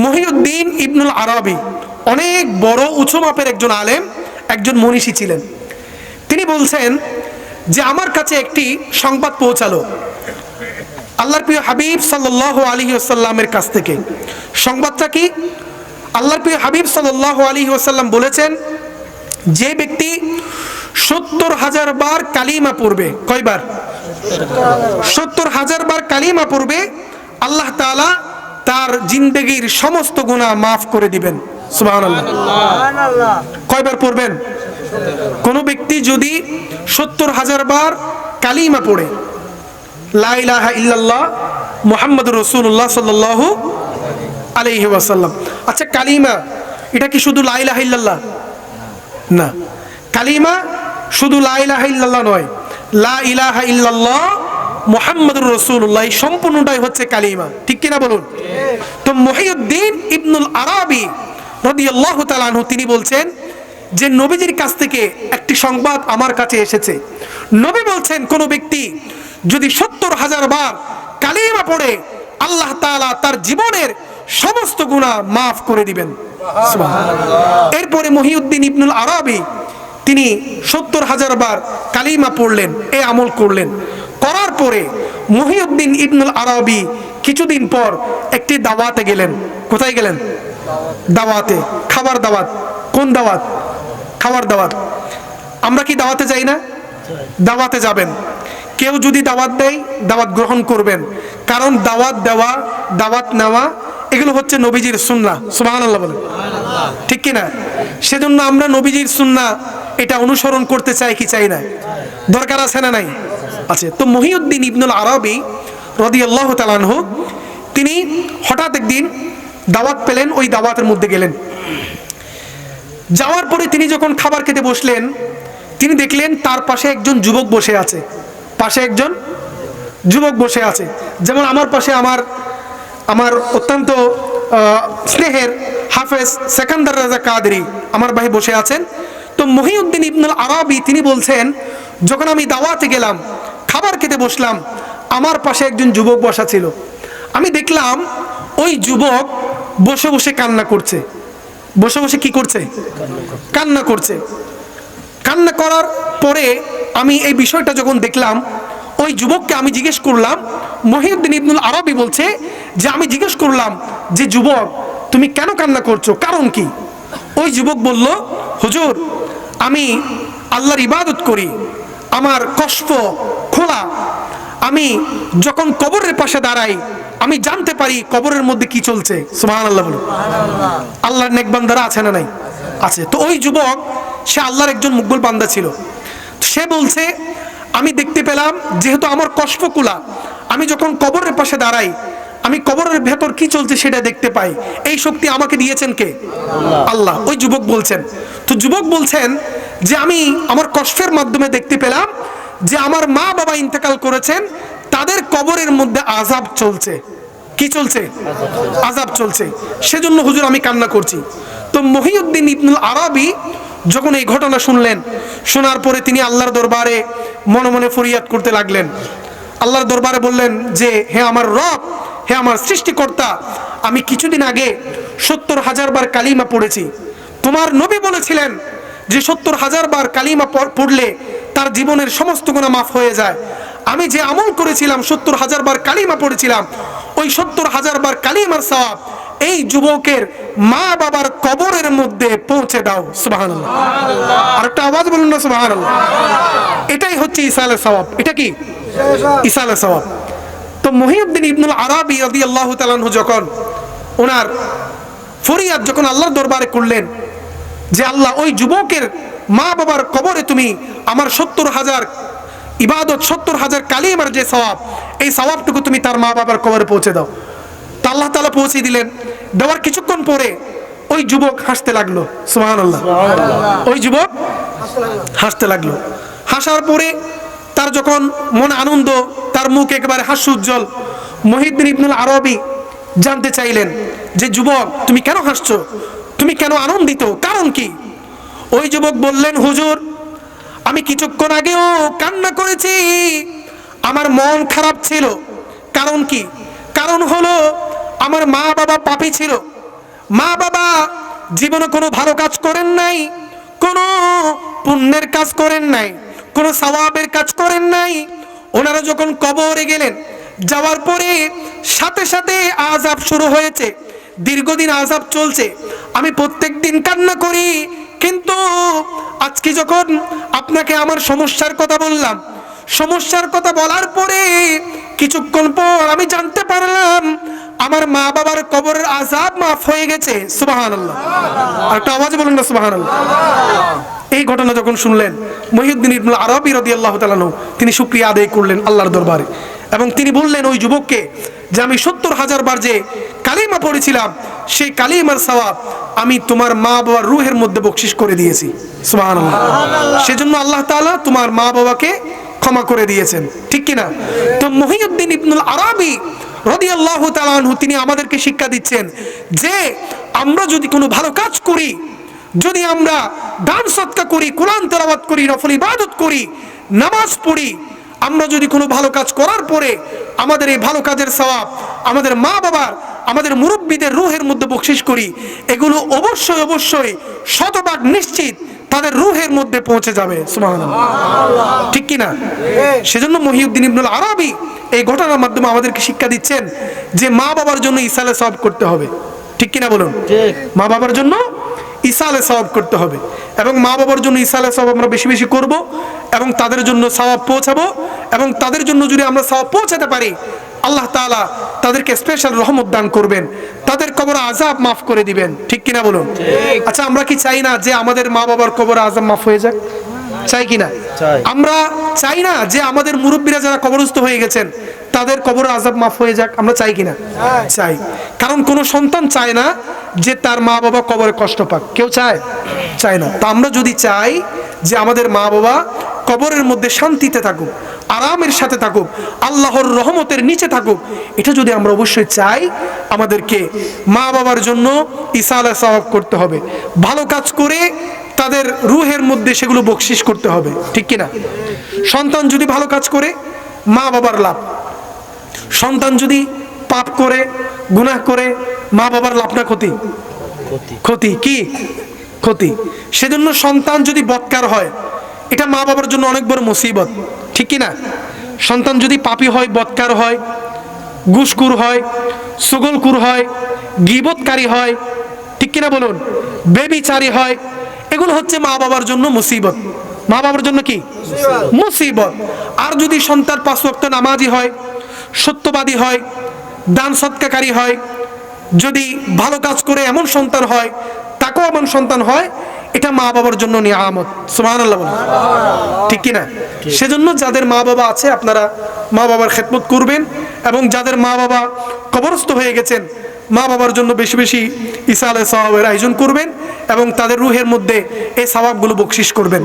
মহিউদ্দিন ইবনুল আরাবি অনেক বড় উঁচু মাপের একজন আলেম, একজন মনীষী ছিলেন। তিনি বলছেন যে আমার কাছে একটি সংবাদ পৌঁছালো আল্লাহর প্রিয় হাবিব সাল্লাল্লাহু আলাইহি ওয়াসাল্লামের কাছ থেকে। সংবাদটা কি? আল্লাহর প্রিয় হাবিব সাল্লাল্লাহু আলাইহি ওয়াসাল্লাম বলেছেন, যে ব্যক্তি ৭০,০০০ বার কালিমা পড়বে, কয়বার? ৭০,০০০ বার কালিমা পড়বে, আল্লাহ তাআলা তার জিন্দেগির সমস্ত গুনাহ মাফ করে দিবেন। সুবহানাল্লাহ। কয়বার পড়বেন? কোন ব্যক্তি যদি ৭০,০০০ বার কালিমা পড়ে, লা ইলাহা ইল্লাল্লাহ মুহাম্মাদুর রাসূলুল্লাহ সাল্লাল্লাহু আলাইহি ওয়াসাল্লাম। আচ্ছা, কালিমা এটা কি শুধু লা ইলাহা ইল্লাল্লাহ? না, কালিমা শুধু লা ইলাহা ইল্লাল্লাহ নয়, লা ইলাহা ইল্লাল্লাহ মুহাম্মাদুর রাসূলুল্লাহ সম্পূর্ণটাই হচ্ছে কালিমা। ঠিক কিনা বলুন? তো মহিউদ্দিন ইবনুল আরাবি রাদিয়াল্লাহু তাআলা আনহু তিনি বলছেন যে নবীজির কাছ থেকে একটি সংবাদ আমার কাছে এসেছে। নবী বলছেন, কোন ব্যক্তি যদি ৭০,০০০ বার কালিমা পড়ে, আল্লাহ তাআলা তার জীবনের সমস্ত গুনাহ মাফ করে দিবেন। সুবহানাল্লাহ। এরপরে মহিউদ্দিন ইবনুল আরাবি তিনি ৭০,০০০ বার কালিমা পড়লেন, এই আমল করলেন। করার পরে মহিউদ্দিন ইবনুল আরাবি কিছুদিন পর একটি দাওয়াতে গেলেন। কোথায় গেলেন? দাওয়াতে, খাবার দাওয়াত। কোন দাওয়াত? খাবার দাওয়াত। আমরা কি দাওয়াতে যাই না? দাওয়াতে যাবেন। কেউ যদি দাওয়াত দেয়, দাওয়াত গ্রহণ করবেন, কারণ দাওয়াত দেওয়া, দাওয়াত নেওয়া এগুলো হচ্ছে নবীজির সুন্নাহ। সুবহানাল্লাহ বলেন, ঠিক কিনা? সেজন্য আমরা নবীজির সুন্নাহ এটা অনুসরণ করতে চাই কি চাই না? দরকার আছে না নাই? আছে। তো মহিউদ্দিন ইবনুল আরাবি রাদিয়াল্লাহু তাআলা আনহু তিনি হঠাৎ একদিন দাওয়াত পেলেন, ওই দাওয়াতের মধ্যে গেলেন। যাওয়ার পরে তিনি যখন খাবার খেতে বসলেন, তিনি দেখলেন তার পাশে একজন যুবক বসে আছে। পাশে একজন যুবক বসে আছে। যেমন আমার পাশে আমার অত্যন্ত স্নেহের হাফেজ সেকান্দার রাজা কাদরি আমার ভাই বসে আছেন। তো মহিউদ্দিন ইবনুল আরাবি তিনি বলছেন, যখন আমি দাওয়াতে গেলাম, খাবার খেতে বসলাম, আমার পাশে একজন যুবক বসা ছিল। আমি দেখলাম ওই যুবক বসে বসে কান্না করছে। বসে বসে কি করছে? কান্না করছে। কান্না করার পরে আমি এই বিষয়টা যখন দেখলাম, ওই যুবককে আমি জিজ্ঞেস করলাম, মহিউদ্দিন ইবনুল আরাবি বলছে যে আমি জিজ্ঞেস করলাম যে যুবক তুমি কেন কান্না করছো, কারণ কি? ওই যুবক বলল, হুজুর আমি আল্লাহর ইবাদত করি, আমার কষ্ট খোলা, আমি যখন কবরের পাশে দাঁড়াই আমি জানতে পারি কবরের মধ্যে কি চলছে। সুবহানাল্লাহ বলুন। আল্লাহর নেক বান্দারা আছে না নাই? আছে। তো ওই যুবক সে আল্লাহর একজন মুকবুল বান্দা ছিল। সে বলছে, আমি দেখতে পেলাম যেহেতু আমার কষ্ট কুলা, আমি যখন কবরের পাশে দাঁড়াই আমি কবরের ভেতর কি চলছে সেটা দেখতে পাই। এই শক্তি আমাকে দিয়েছেন কে? আল্লাহ। ওই যুবক বলছেন। তো যুবক বলছেন যে আমি আমার কষ্টের মাধ্যমে দেখতে পেলাম যে আমার মা বাবা ইন্তেকাল করেছেন, তাদের কবরের মধ্যে আযাব চলছে। কি চলছে? আযাব চলছে। সেজন্য হুজুর আমি কান্না করছি। তো মহিউদ্দিন ইবনুল আরাবি যখন এই ঘটনা শুনলেন, শোনার পরে তিনি আল্লাহর দরবারে মনে মনে ফরিয়াদ করতে লাগলেন। আল্লাহর দরবারে বললেন যে, হে আমার রব, হে আমার সৃষ্টিকর্তা, আমি কিছুদিন আগে ৭০,০০০ বার কালিমা পড়েছি। তোমার নবী বলেছিলেন যে ৭০,০০০ বার কালিমা পড়লে তার জীবনের সমস্ত গুনাহ মাফ হয়ে যায়। আমি যে আমল করেছিলাম, ৭০,০০০ বার কালিমা পড়েছিলাম, ওই ৭০,০০০ বার কালিমার সওয়াব এই যুবকের মা বাবার কবরের মধ্যে পৌঁছে দাও। সুবহানাল্লাহ। আর একটা আওয়াজ বলুন না, সুবহানাল্লাহ। এটাই হচ্ছে ইসালের সওয়াব। এটা কি? ইসালের সওয়াব। তো মহিউদ্দিন ইবনুল আরাবি রাদিয়াল্লাহু তাআলা আনহু যখন ওনার ফরিয়াদ যখন আল্লাহর দরবারে করলেন যে আল্লাহ, ওই যুবকের মা বাবার কবরে তুমি আমার ৭০,০০০ ইবাদত, ৭০,০০০ কালিমার যে সওয়াব, এই সওয়াবটুকু তুমি তার মা বাবার কবরে পৌঁছে দাও। তো আল্লাহ তাআলা পৌঁছে দিলেন। দেওয়ার কিছুক্ষণ পরে ওই যুবক হাসতে লাগলো। সুবহানাল্লাহ। ওই যুবক হাসতে লাগলো। হাসার পরে তার যখন মনে আনন্দ, তার মুখ একেবারে হাস্যোজ্জ্বল। মহিউদ্দিন ইবনুল আরাবি জানতে চাইলেন যে যুবক তুমি কেন হাসছো, তুমি কেন আনন্দিত, কারণ কি? ওই যুবক বললেন, হুজুর আমি কিছুক্ষণ আগেও কান্না করেছি, আমার মন খারাপ ছিল। কারণ কি? কারণ হলো আমার মা বাবা পাপী ছিল, মা বাবা জীবনে কোনো ভালো কাজ করেন নাই, কোনো পুণ্যের কাজ করেন নাই, কোনো সওয়াবের কাজ করেন নাই। ওনারা যখন কবরে গেলেন, যাওয়ার পরে সাথে সাথে আযাব শুরু হয়েছে, দীর্ঘদিন আযাব চলছে। আমি প্রত্যেক দিন কান্না করি, কিন্তু আজকে যখন আপনাকে আমার সমস্যার কথা বললাম, সমস্যার কথা বলার পরে কিছুক্ষণ পর আমি জানতে পারলাম আমার মা বাবার কবরের আযাব মাফ হয়ে গেছে। সুবহানাল্লাহ, আর একটা আওয়াজ বলুন না সুবহানাল্লাহ। এই ঘটনা যখন শুনলেন মুহিউদ্দিন ইবনুল আরাবী রাদিয়াল্লাহু তাআলা আনহু তিনি শুকরিয়া আদায় করলেন আল্লাহর দরবারে, এবং তিনি বললেন ওই যুবককে যে আমি 70,000 বার যে কালিমা পড়েছিলাম সেই কালিমার সওয়াব আমি তোমার মা বাবার রূহের মধ্যে বকশিশ করে দিয়েছি। সুবহানাল্লাহ। সেজন্য আল্লাহ তাআলা তোমার মা বাবাকে ক্ষমা করে দিয়েছেন, ঠিক কিনা? তো মুহিউদ্দিন ইবনুল আরাবী রাদিয়াল্লাহু তাআলা আনহু তিনি আমাদেরকে শিক্ষা দিচ্ছেন যে আমরা যদি কোনো ভালো কাজ করি, যদি আমরা দান সদকা করি, কোরআন তেলাওয়াত করি, নফল ইবাদত করি, নামাজ পড়ি, আমরা যদি কোনো ভালো কাজ করার পরে আমাদের এই ভালো কাজের সওয়াব আমাদের মা বাবার, আমাদের মুরব্বীদের রূহের মধ্যে বকশিশ করি, এগুলো অবশ্যই অবশ্যই শতভাগ নিশ্চিত তাদের রূহের মধ্যে পৌঁছে যাবে। সুবহানাল্লাহ, ঠিক কিনা? সেজন্য মুহিউদ্দিন ইবনুল আরাবী এই ঘটনার মাধ্যমে আমাদেরকে শিক্ষা দিচ্ছেন যে মা বাবার জন্য ইসালে সওয়াব করতে হবে, ঠিক কিনা বলুন? মা বাবার জন্য ইসালে সওয়াব করতে হবে, এবং মা বাবার জন্য ইসালে সওয়াব আমরা বেশি বেশি করব, এবং তাদের জন্য সওয়াব পৌঁছাবো, এবং তাদের জন্য যদি আমরা সওয়াব পৌঁছাতে পারি আল্লাহ তাআলা তাদেরকে স্পেশাল রহমত দান করবেন, তাদের কবর আযাব মাফ করে দিবেন, ঠিক কিনা বলুন? আচ্ছা, আমরা কি চাই না যে আমাদের মা বাবার কবর আযাব মাফ হয়ে যাক? চাই কিনা? আমরা চাই না যে আমাদের মুরব্বীরা যারা কবরস্থ হয়ে গেছেন তাদের কবর আযাব মাফ হয়ে যাক? আমরা চাই কিনা? চাই। কারণ কোনো সন্তান চায় না যে তার মা বাবা কবরে কষ্ট পাক, কেউ চায়? চায় না। তো আমরা যদি চাই যে আমাদের মা বাবা কবরের মধ্যে শান্তিতে থাকুক, আরামের সাথে থাকুক, আল্লাহর রহমতের নিচে থাকুক, এটা যদি আমরা অবশ্যই চাই, আমাদেরকে মা বাবার জন্য ইসালে সওয়াব করতে হবে, ভালো কাজ করে তাদের রূহের মধ্যে সেগুলো বকশিশ করতে হবে, ঠিক কিনা? সন্তান যদি ভালো কাজ করে মা বাবার লাভ, সন্তান যদি পাপ করে গুনাহ করে মা বাবার লাভ না ক্ষতি? ক্ষতি। কি ক্ষতি? সেজন্য সন্তান যদি বদকার হয় এটা মা বাবার জন্য অনেক বড় মুসিবত, ঠিক কিনা? সন্তান যদি পাপী হয়, বদকার হয়, ঘুষখোর হয়, সুগলখোর হয়, গীবতকারী হয়, ঠিক কিনা বলুন? বেবিচারী হয়, এগুলো হচ্ছে মা বাবার জন্য মুসিবত। মা বাবার জন্য কি মুসিবত। আর যদি সন্তান 5 ওয়াক্ত নামাজি হয়, সত্যবাদী হয়, দান সদকাকারী হয়, যদি ভালো কাজ করে এমন সন্তান হয়, তাকেও এমন সন্তান হয়, এটা মা বাবার জন্য নিয়ামত। সুবহানাল্লাহ বলুন, ঠিক কিনা? সেজন্য যাদের মা বাবা আছে আপনারা মা বাবার খেদমত করবেন, এবং যাদের মা বাবা কবরস্থ হয়ে গেছেন মা বাবার জন্য বেশি বেশি ইসালে সওয়াবের আয়োজন করবেন, এবং তাদের রূহের মধ্যে এই সওয়াবগুলো বকশিশ করবেন।